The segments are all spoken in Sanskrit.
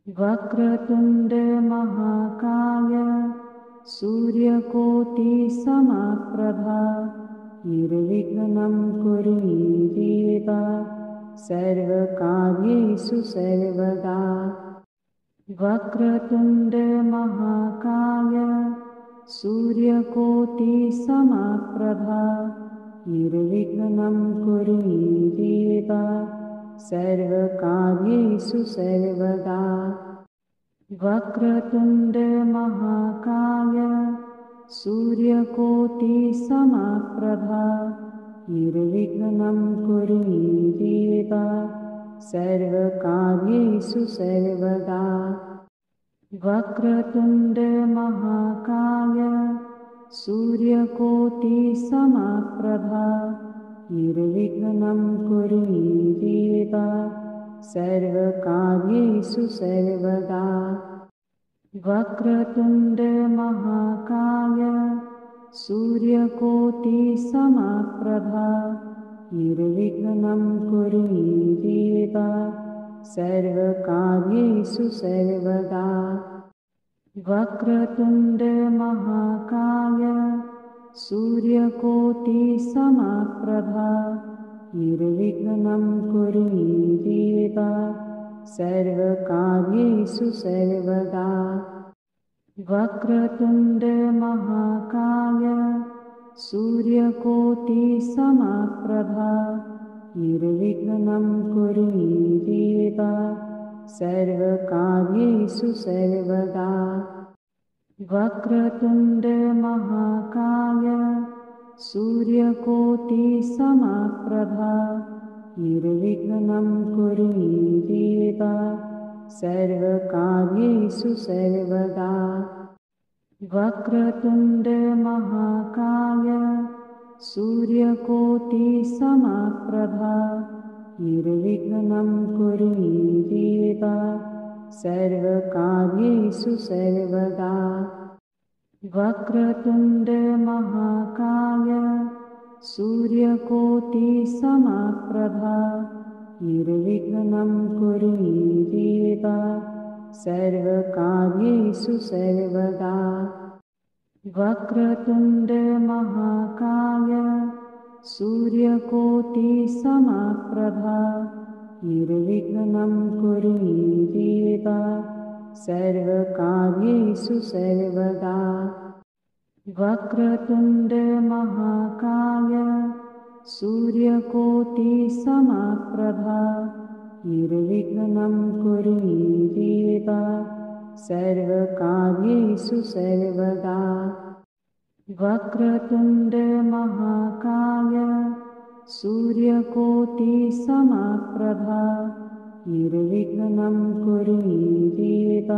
वक्रतुण्ड महाकाय सूर्यकोटि समप्रभा निर्विघ्नं कुरु मे देव सर्वकार्येषु सर्वदा। वक्रतुण्ड महाकाय सूर्यकोटि समप्रभा निर्विघ्नं कुरु मे देव सर्वकार्येषु सर्वदा। वक्रतुण्ड महाकाय सूर्यकोटि समप्रभा निर्विघ्नं कुरु मे देव सर्वकार्येषु सर्वदा। वक्रतुण्ड महाकाय सूर्यकोटि समप्रभा निर्विघ्नं कुरु मे देव सर्वकार्येषु सर्वदा। वक्रतुण्ड महाकाय सूर्यकोटि समप्रभा निर्विघ्नं कुरु मे देव सर्वकार्येषु सर्वदा। वक्रतुण्ड महाकाय सूर्यकोटि समप्रभा निर्विघ्नं कुरु मे देव सर्वकार्येषु सर्वदा। वक्रतुण्ड महाकाय सूर्यकोटि समप्रभा निर्विघ्नं कुरु मे देव सर्वकार्येषु सर्वदा। वक्रतुण्ड महाकाय सूर्यकोटि समप्रभा निर्विघ्नं कुरु मे देव सर्वकार्येषु सर्वदा। वक्रतुण्ड महाकाय सूर्यकोटि समप्रभा निर्विघ्नं कुरु मे देव सर्वकार्येषु सर्वदा। वक्रतुण्ड महाकाय सूर्यकोटि समप्रभा निर्विघ्नं कुरु मे देव सर्वकार्येषु सर्वदा। वक्रतुण्ड महाकाय सूर्यकोटि समप्रभा निर्विघ्नं कुरु मे देव सर्वकार्येषु सर्वदा। वक्रतुण्ड महाकाय सूर्यकोटि समप्रभा निर्विघ्नं कुरु मे देव सर्वकार्येषु सर्वदा। वक्रतुण्ड महाकाय सूर्यकोटि समप्रभा निर्विघ्नं कुरु मे देव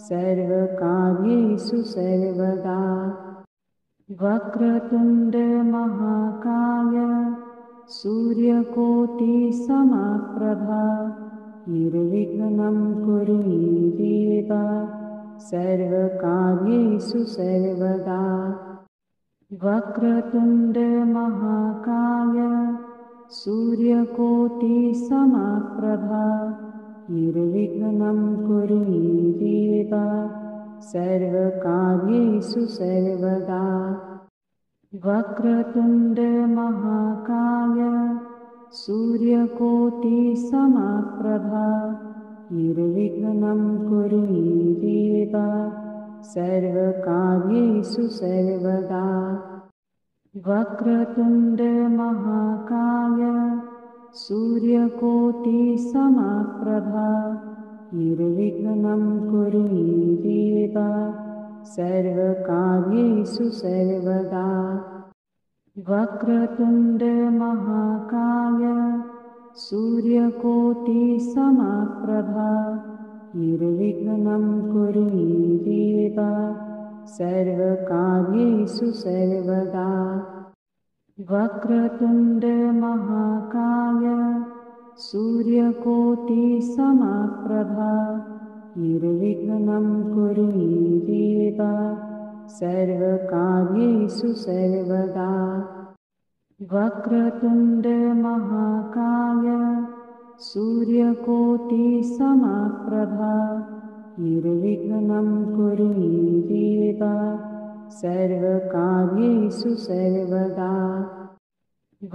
सर्वकार्येषु सर्वदा। वक्रतुण्ड महाकाय सूर्यकोटि समप्रभा निर्विघ्नं कुरु मे देव सर्वकार्येषु सर्वदा। वक्रतुण्ड महाकाय सूर्यकोटि समप्रभा निर्विघ्नं कुरु मे देव सर्वकार्येषु सर्वदा। वक्रतुण्ड महाकाय सूर्यकोटि समप्रभा निर्विघ्नं कुरु मे देव सर्वकार्येषु सर्वदा। वक्रतुण्ड महाकाय सूर्यकोटि समप्रभा निर्विघ्नं कुरु मे देव सर्वकार्येषु सर्वदा। वक्रतुण्ड महाकाय सूर्यकोटि समप्रभा निर्विघ्नं कुरु मे देव सर्वकार्येषु सर्वदा। वक्रतुण्ड महाकाय सूर्यकोटि समप्रभा निर्विघ्नं कुरु मे देव सर्वकार्येषु सर्वदा। वक्रतुण्ड महाकाय सूर्यकोटिसमप्रभा निर्विघ्नं कुरु मे देव सर्वकार्येषु सर्वदा।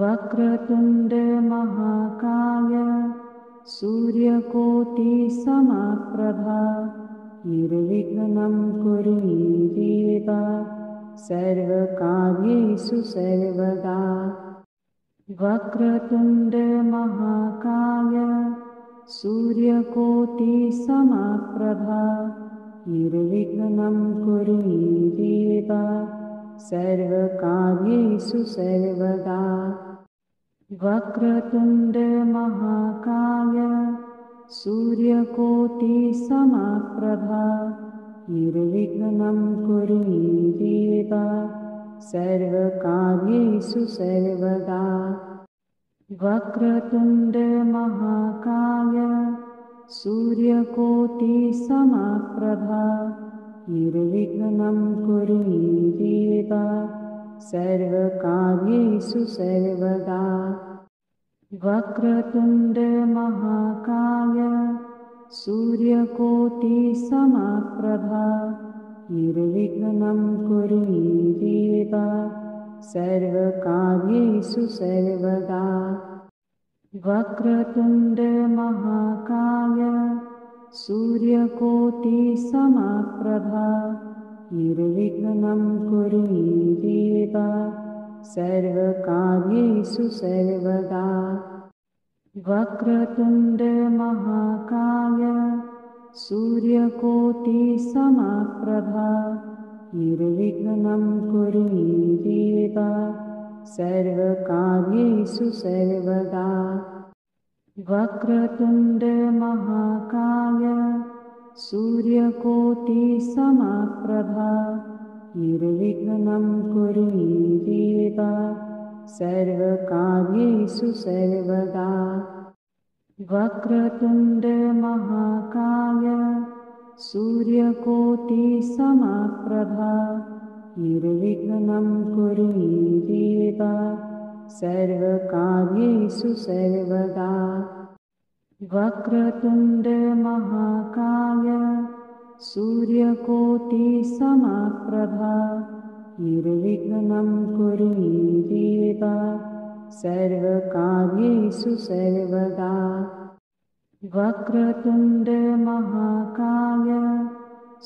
वक्रतुण्डमहाकाय सूर्यकोटिसमप्रभा निर्विघ्नं कुरु मे देव सर्वकार्येषु सर्वदा। वक्रतुण्डमहाकाय सूर्यकोटिसमप्रभा निर्विघ्नं कुरु मे देव सर्वकार्येषु सर्वदा। वक्रतुण्डमहाकाय सूर्यकोटिसमप्रभा निर्विघ्नं कुरु मे देव सर्वकार्येषु सर्वदा। वक्रतुण्डमहाकाय सूर्यकोटिसमप्रभा निर्विघ्नं कुरु मे देव सर्वकार्येषु सर्वदा। वक्रतुण्डमहाकाय सूर्यकोटिसमप्रभा निर्विघ्नं कुरु मे देव सर्वकार्येषु सर्वदा। वक्रतुण्डमहाकाय सूर्यकोटिसमप्रभा निर्विघ्नं कुरु मे देव सर्वकार्येषु सर्वदा। वक्रतुण्डमहाकाय सूर्यकोटिसमप्रभा निर्विघ्नं कुरु मे देव सर्वकार्येषु सर्वदा। वक्रतुण्डमहाकाय सूर्यकोटिसमप्रभा निर्विघ्नं कुरु मे देव सर्वकार्येषु सर्वदा। वक्रतुण्डमहाकाय सूर्यकोटिसमप्रभा निर्विघ्नं कुरु मे देव सर्वकार्येषु सर्वदा। वक्रतुण्डमहाकाय सूर्यकोटिसमप्रभा निर्विघ्नं कुरु मे देव सर्वकार्येषु सर्वदा। वक्रतुण्डमहाकाय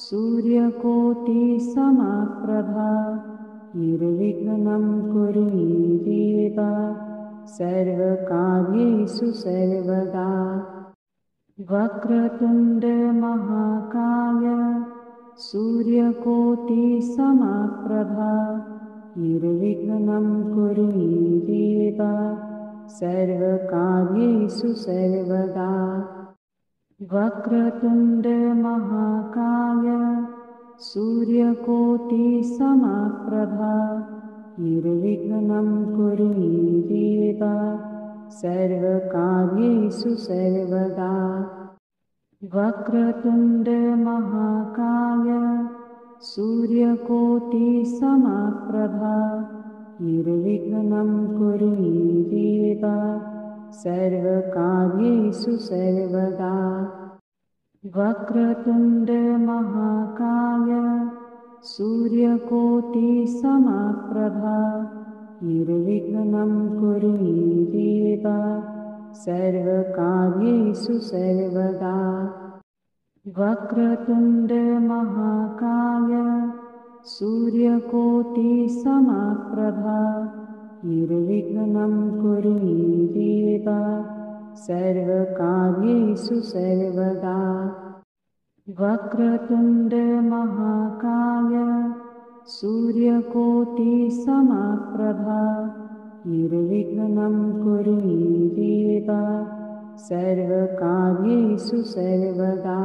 सूर्यकोटिसमप्रभा निर्विघ्नं कुरु मे देव सर्वकार्येषु सर्वदा। वक्रतुण्डमहाकाय सूर्यकोटिसमप्रभा निर्विघ्नं कुरु मे देव सर्वकार्येषु सर्वदा। वक्रतुण्डमहाकाय सूर्यकोटिसमप्रभा निर्विघ्नं कुरु मे देव सर्वकार्येषु सर्वदा। वक्रतुण्डमहाकाय सूर्यकोटिसमप्रभा निर्विघ्नं कुरु मे देव सर्वकार्येषु सर्वदा। वक्रतुण्डमहाकाय सूर्यकोटिसमप्रभा निर्विघ्नं कुरु मे देव सर्वकार्येषु सर्वदा। वक्रतुण्डमहाकाय सूर्यकोटिसमप्रभा निर्विघ्नं कुरु मे देव सर्वकार्येषु सर्वदा। वक्रतुण्डमहाकाय सूर्यकोटिसमप्रभा निर्विघ्नं कुरु मे देव सर्वकार्येषु सर्वदा।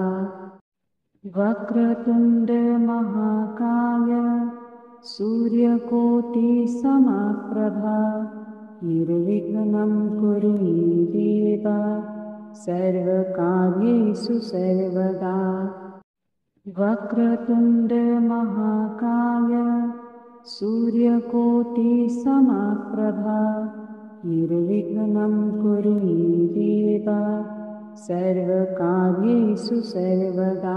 वक्रतुण्डमहाकाय सूर्यकोटिसमप्रभा निर्विघ्नं कुरु मे देव सर्वकार्येषु सर्वदा। वक्रतुण्डमहाकाय सूर्यकोटिसमप्रभा निर्विघ्नं कुरु मे देव सर्वकार्येषु सर्वदा।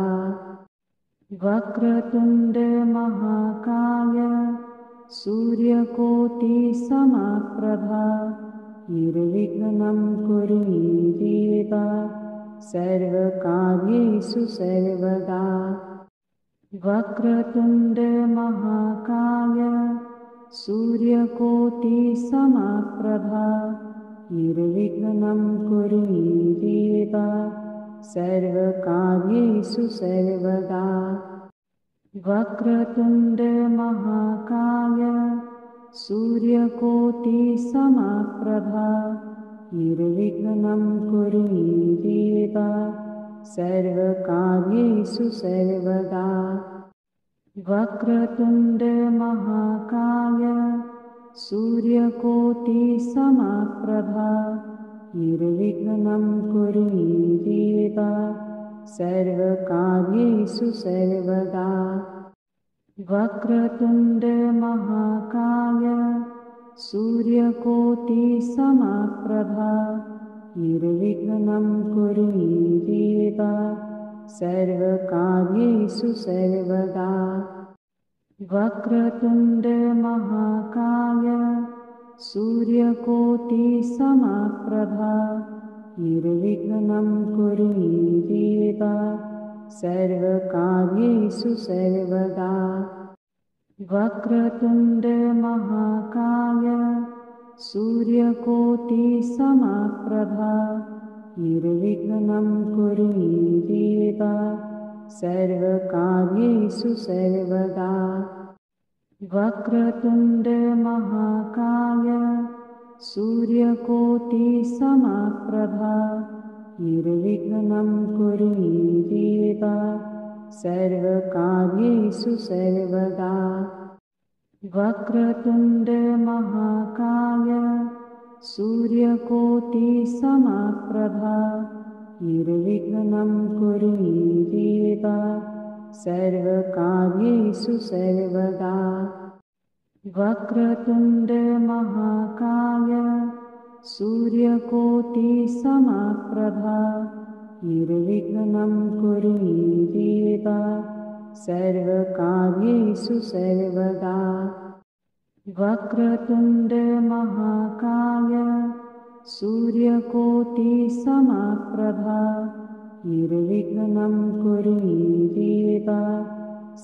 वक्रतुण्ड महाकाय सूर्यकोटिसमप्रभा निर्विघ्नं कुरु मे देव सर्वकार्येषु सर्वदा। वक्रतुण्ड महाकाय सूर्यकोटिसमप्रभा निर्विघ्नं कुरु मे देव सर्वकार्येषु सर्वदा। वक्रतुण्ड महाकाय सूर्यकोटिसमप्रभा निर्विघ्नं कुरु मे देव सर्वकार्येषु सर्वदा। वक्रतुण्ड महाकाय सूर्यकोटिसमप्रभा निर्विघ्नं कुरु मे देव सर्वकार्येषु सर्वदा। वक्रतुण्ड महाकाय सूर्यकोटिसमप्रभा निर्विघ्नं कुरु मे देव सर्वकार्येषु सर्वदा। वक्रतुण्ड महाकाय सूर्यकोटिसमप्रभा निर्विघ्नं कुरु मे देव सर्वकार्येषु सर्वदा। वक्रतुण्ड महाकाय सूर्यकोटिसमप्रभा निर्विघ्नं कुरु मे देव सर्वकार्येषु सर्वदा। वक्रतुण्ड महाकाय सूर्यकोटिसमप्रभा निर्विघ्नं कुरु मे देव सर्वकार्येषु सर्वदा। वक्रतुण्ड महाकाय सूर्यकोटिसमप्रभा निर्विघ्नं कुरु मे देव सर्वकार्येषु सर्वदा। वक्रतुण्ड महाकाय सूर्यकोटिसमप्रभा निर्विघ्नं कुरु मे देव सर्वकार्येषु सर्वदा। वक्रतुण्ड महाकाय सूर्यकोटिसमप्रभा निर्विघ्नं कुरु मे देव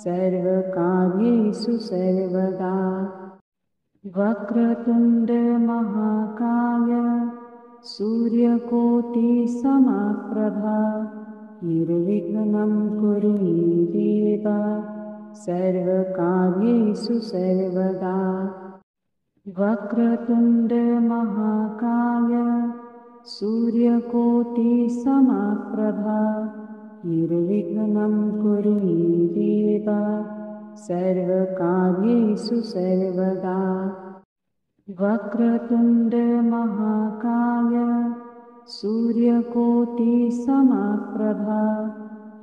सर्वकार्येषु सर्वदा। वक्रतुण्ड महाकाय सूर्यकोटिसमप्रभा निर्विघ्नं कुरु मे देव सर्वकार्येषु सर्वदा। वक्रतुण्ड महाकाय सूर्यकोटिसमप्रभा निर्विघ्नं कुरु मे देव सर्वकार्येषु सर्वदा। वक्रतुण्ड महाकाय सूर्यकोटिसमप्रभा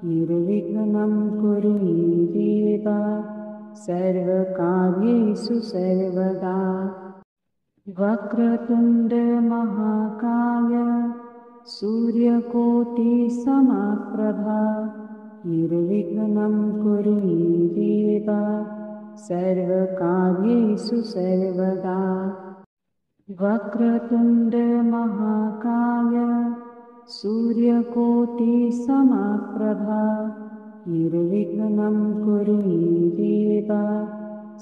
निर्विघ्नं कुरु मे देव सर्वकार्येषु सर्वदा। वक्रतुण्ड महाकाय सूर्यकोटिसमप्रभा निर्विघ्नं कुरु मे देव सर्वकार्येषु सर्वदा। वक्रतुण्ड महाकाय सूर्यकोटिसमप्रभा निर्विघ्नं कुरु मे देव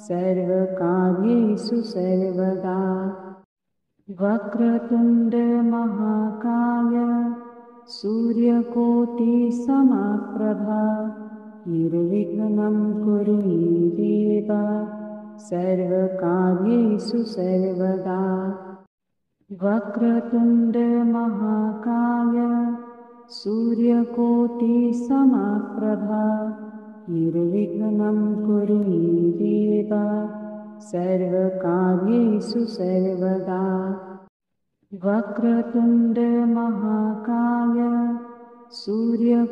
सर्वकार्येषु सर्वदा। वक्रतुण्ड महाकाय सूर्यकोटिसमप्रभा निर्विघ्नं कुरु मे देव सर्वकार्येषु सर्वदा। वक्रतुण्ड महाकाय सूर्यकोटिसमप्रभा निर्विघ्नं कुरु मे देव सर्वकार्येषु सर्वदा। वक्रतुण्ड महाकाय सूर्यकोटिसमप्रभा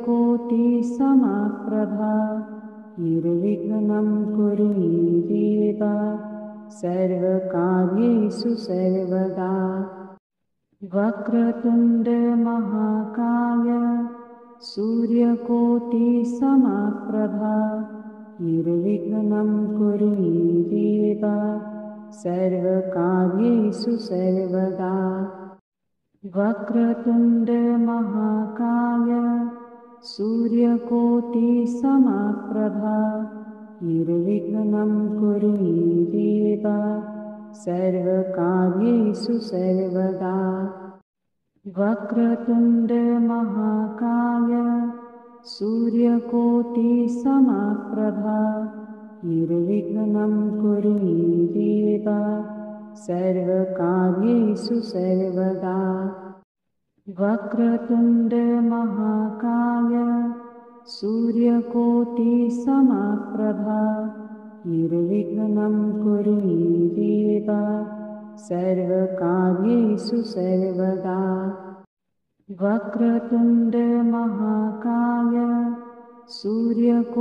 निर्विघ्नं कुरु मे देव सर्वकार्येषु सर्वदा वक्रतुण्ड महाकाय सूर्यकोटिसमप्रभा निर्विघ्नं कुरु मे देव सर्वकार्येषु सर्वदा वक्रतुण्ड महाकाय सूर्यकोटिसमप्रभा निर्विघ्नं कुरु मे देव सर्वकार्येषु सर्वदा वक्रतुण्ड महाकाय सूर्यकोटिसमप्रभा निर्विघ्नं कुरु मे देव सर्वकार्येषु सर्वदा वक्रतुण्ड महाकाय सूर्यकोटिसमप्रभा निर्विघ्नं कुरु मे देव सर्वकार्येषु सर्वदा वक्रतुण्ड महाकाय सूर्यकोटिसमप्रभा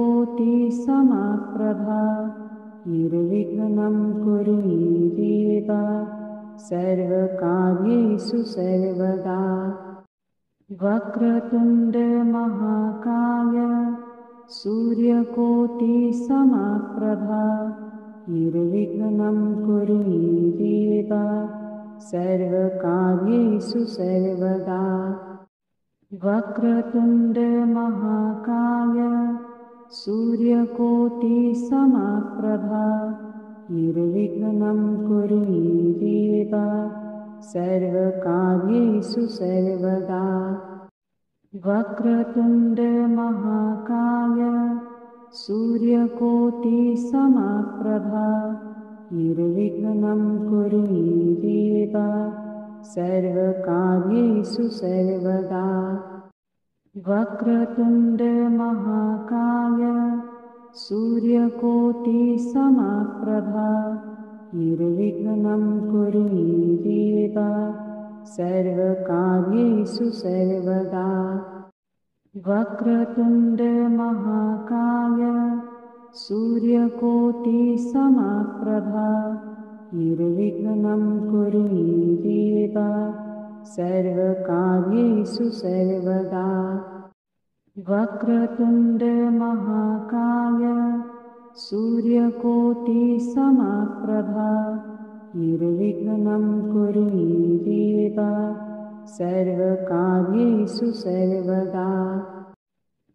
निर्विघ्नं कुरु मे देव सर्वकार्येषु सर्वदा वक्रतुण्ड महाकाय सूर्यकोटिसमप्रभा निर्विघ्नं कुरु मे देव सर्वकार्येषु सर्वदा वक्रतुण्ड महाकाय सूर्यकोटिसमप्रभा निर्विघ्नं कुरु मे देव सर्वकार्येषु सर्वदा वक्रतुण्ड महाकाय सूर्यकोटिसमप्रभा निर्विघ्नं कुरु मे देव सर्वकार्येषु सर्वदा वक्रतुण्ड महाकाय सूर्यकोटिसमप्रभा निर्विघ्नं कुरु मे देव सर्वकार्येषु सर्वदा वक्रतुण्ड महाकाय सूर्यकोटिसमप्रभा निर्विघ्नं कुरु मे देव सर्वकार्येषु सर्वदा वक्रतुण्ड महाकाय सूर्यकोटिसमप्रभा निर्विघ्नं कुरु मे देव सर्वकार्येषु सर्वदा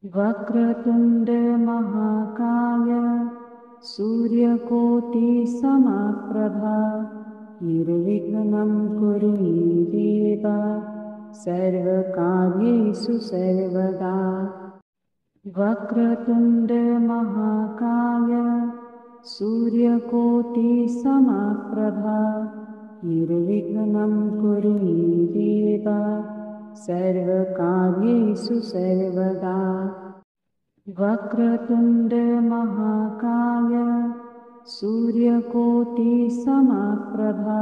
वक्रतुण्ड महाकाय सूर्यकोटिसमप्रभा निर्विघ्नं कुरु मे देव सर्वकार्येषु सर्वदा वक्रतुण्ड महाकाय सूर्यकोटिसमप्रभा निर्विघ्नं कुरु मे देव सर्वकार्येषु सर्वदा वक्रतुण्ड महाकाय सूर्यकोटिसमप्रभा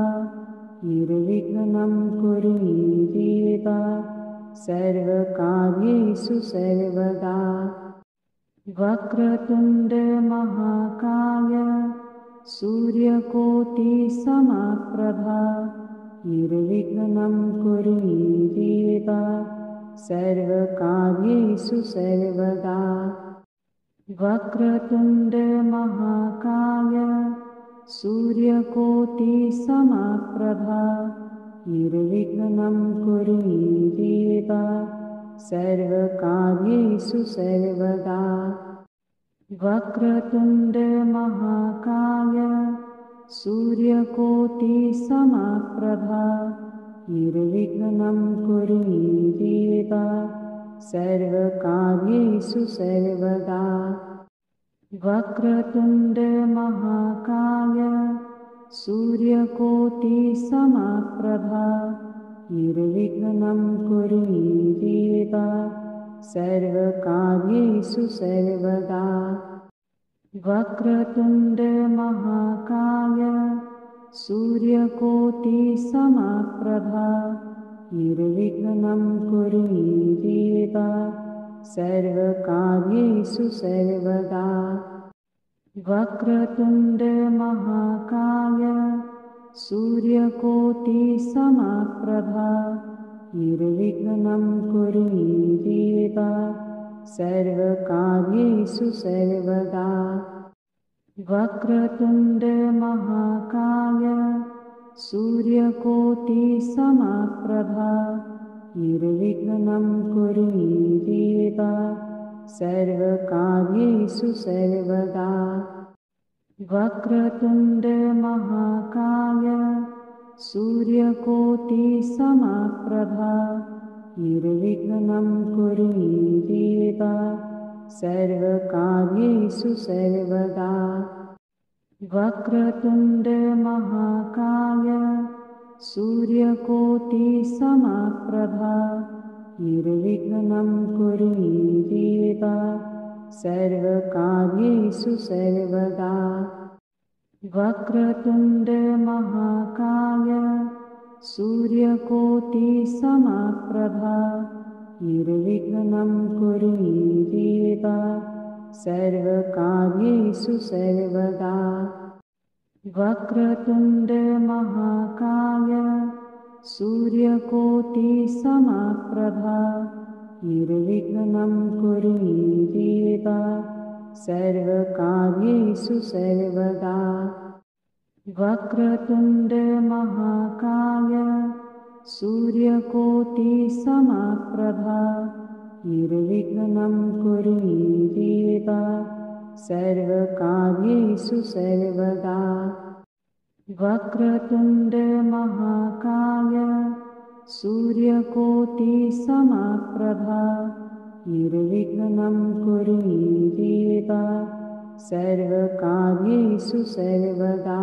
निर्विघ्नं कुरु मे देव सर्वकार्येषु सर्वदा वक्रतुण्ड महाकाय सूर्यकोटिसमप्रभा निर्विघ्नं कुरु मे देव सर्वकार्येषु सर्वदा वक्रतुण्ड महाकाय सूर्यकोटिसमप्रभा निर्विघ्नं कुरु मे देव सर्वकार्येषु सर्वदा वक्रतुण्ड महाकाय सूर्यकोटिसमप्रभा निर्विघ्नं कुरु मे देव सर्वकार्येषु सर्वदा वक्रतुण्ड महाकाय सूर्यकोटिसमप्रभा निर्विघ्नं कुरु मे देव सर्वकार्येषु सर्वदा वक्रतुण्ड महाकाय सूर्यकोटिसमप्रभा निर्विघ्नं कुरु मे देव सर्वकार्येषु सर्वदा वक्रतुण्ड महाकाय सूर्यकोटि समप्रभा निर्विघ्नं कुरु मे देव सर्वकार्येषु सर्वदा। वक्रतुण्ड महाकाय सूर्यकोटि समप्रभा निर्विघ्नं कुरु मे देव सर्वकार्येषु सर्वदा। वक्रतुण्ड महाकाय सूर्यकोटि समप्रभा निर्विघ्नं कुरु मे देव सर्वकार्येषु सर्वदा। वक्रतुण्ड महाकाय सूर्यकोटि समप्रभा निर्विघ्नं कुरु मे देव सर्वकार्येषु सर्वदा। वक्रतुण्ड महाकाय सूर्यकोटि समप्रभा निर्विघ्नं कुरु मे देव सर्वकार्येषु सर्वदा। वक्रतुण्ड महाकाय सूर्यकोटि समप्रभा निर्विघ्नं कुरु मे देव सर्वकार्येषु सर्वदा। वक्रतुण्ड महाकाय सूर्यकोटि समप्रभा निर्विघ्नं कुरु मे देव सर्वकार्येषु सर्वदा। वक्रतुण्ड महाकाय सूर्यकोटि समप्रभा निर्विघ्नं कुरु मे देव सर्वकार्येषु सर्वदा।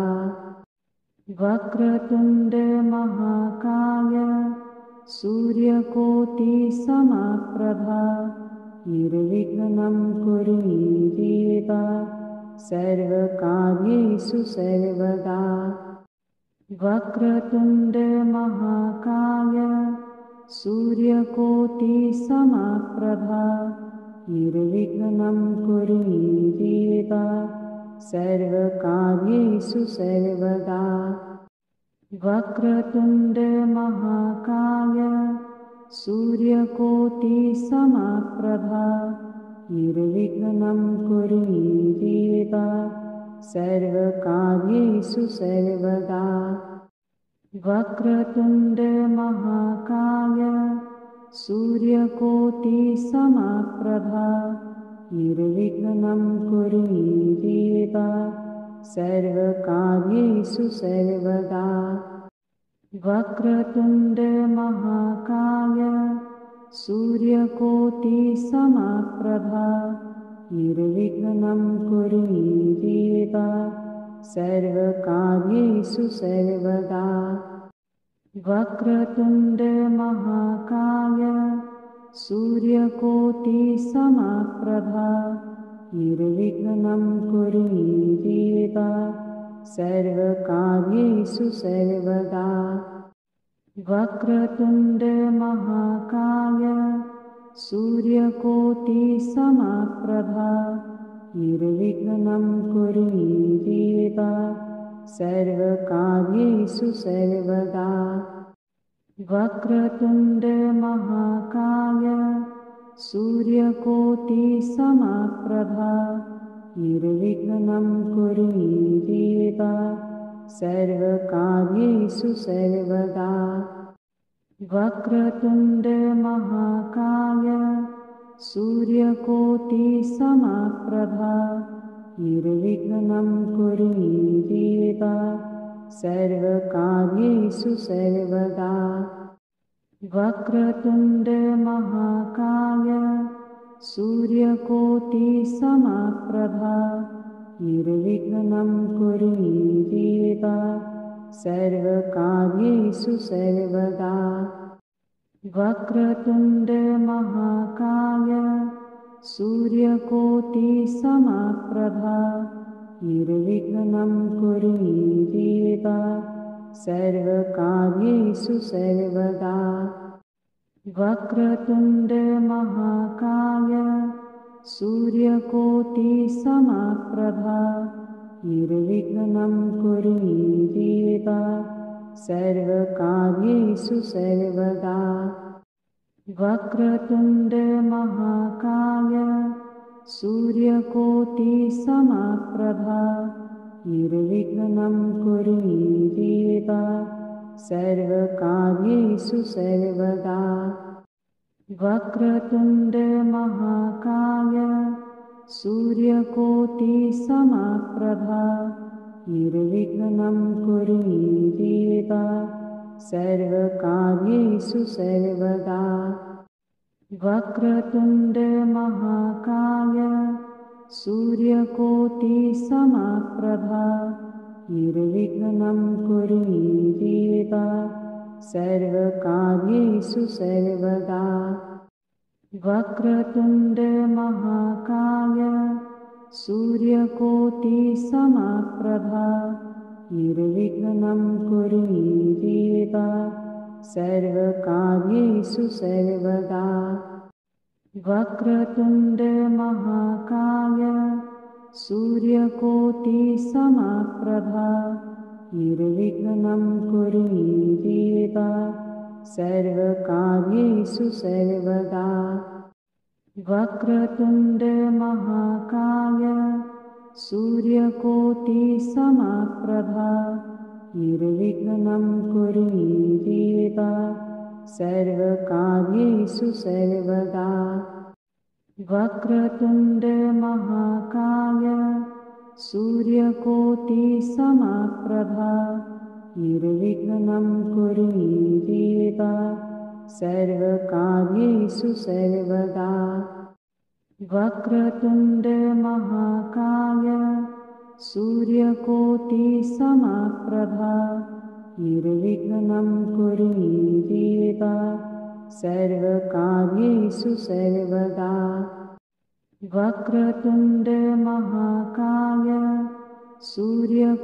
वक्रतुण्ड महाकाय सूर्यकोटि समप्रभा निर्विघ्नं कुरु मे देव सर्वकार्येषु सर्वदा। वक्रतुण्ड महाकाय सूर्यकोटि समप्रभा निर्विघ्नं कुरु मे देव सर्वकार्येषु सर्वदा। वक्रतुण्ड महाकाय सूर्यकोटि समप्रभा निर्विघ्नं कुरु मे देव सर्वकार्येषु सर्वदा। वक्रतुण्ड महाकाय सूर्यकोटि समप्रभा निर्विघ्नं कुरु मे देव सर्वकार्येषु सर्वदा। वक्रतुण्ड महाकाय सूर्यकोटि समप्रभा निर्विघ्नं कुरु मे देव सर्वकार्येषु सर्वदा। वक्रतुण्ड महाकाय सूर्यकोटि समप्रभा निर्विघ्नं कुरु मे देव सर्वकार्येषु सर्वदा। वक्रतुण्ड महाकाय सूर्यकोटि समप्रभा निर्विघ्नं कुरु मे देव सर्वकार्येषु सर्वदा। वक्रतुण्ड महाकाय सूर्यकोटि समप्रभा निर्विघ्नं कुरु मे देव सर्वकार्येषु सर्वदा। वक्रतुण्ड महाकाय सूर्यकोटि समप्रभा निर्विघ्नं कुरु मे देव सर्वकार्येषु सर्वदा। वक्रतुण्ड महाकाय सूर्यकोटि समप्रभा निर्विघ्नं कुरु मे देव सर्वकार्येषु सर्वदा। वक्रतुण्ड महाकाय सूर्यकोटि समप्रभा निर्विघ्नं कुरु मे देव सर्वकार्येषु सर्वदा। वक्रतुण्ड महाकाय सूर्यकोटिसमप्रभा निर्विघ्नं कुरु मे देव सर्वकार्येषु सर्वदा। वक्रतुण्डमहाकाय सूर्यकोटिसमप्रभा निर्विघ्नं कुरु मे देव सर्वकार्येषु सर्वदा। वक्रतुण्डमहाकाय सूर्यकोटिसमप्रभा निर्विघ्नं कुरु मे देव सर्वकार्येषु सर्वदा। वक्रतुण्डमहाकाय सूर्यकोटिसमप्रभा निर्विघ्नं कुरु मे देव सर्वकार्येषु सर्वदा। वक्रतुण्डमहाकाय सूर्यकोटिसमप्रभा निर्विघ्नं कुरु मे देव सर्वकार्येषु सर्वदा। वक्रतुण्डमहाकाय सूर्यकोटिसमप्रभा निर्विघ्नं कुरु मे देव सर्वकार्येषु सर्वदा। वक्रतुण्डमहाकाय सूर्यकोटिसमप्रभा निर्विघ्नं कुरु मे देव सर्वकार्येषु सर्वदा। वक्रतुण्डमहाकाय सूर्यकोटिसमप्रभा निर्विघ्नं कुरु मे देव सर्वकार्येषु सर्वदा। वक्रतुण्डमहाकाय सूर्यकोटिसमप्रभा निर्विघ्नं कुरु मे देव सर्वकार्येषु सर्वदा। वक्रतुण्डमहाकाय सूर्यकोटिसमप्रभा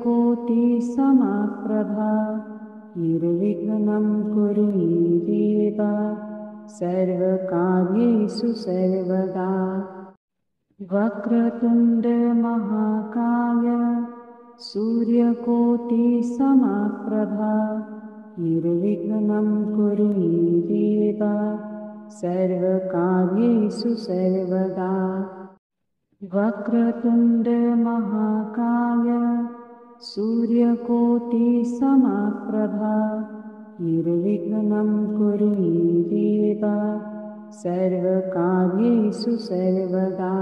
निर्विघ्नं कुरु मे देव सर्वकार्येषु सर्वदा। वक्रतुण्डमहाकाय सूर्यकोटिसमप्रभा निर्विघ्नं कुरु मे देव सर्वकार्येषु सर्वदा। वक्रतुण्डमहाकाय सूर्यकोटिसमप्रभा निर्विघ्नं कुरु मे देव सर्वकार्येषु सर्वदा।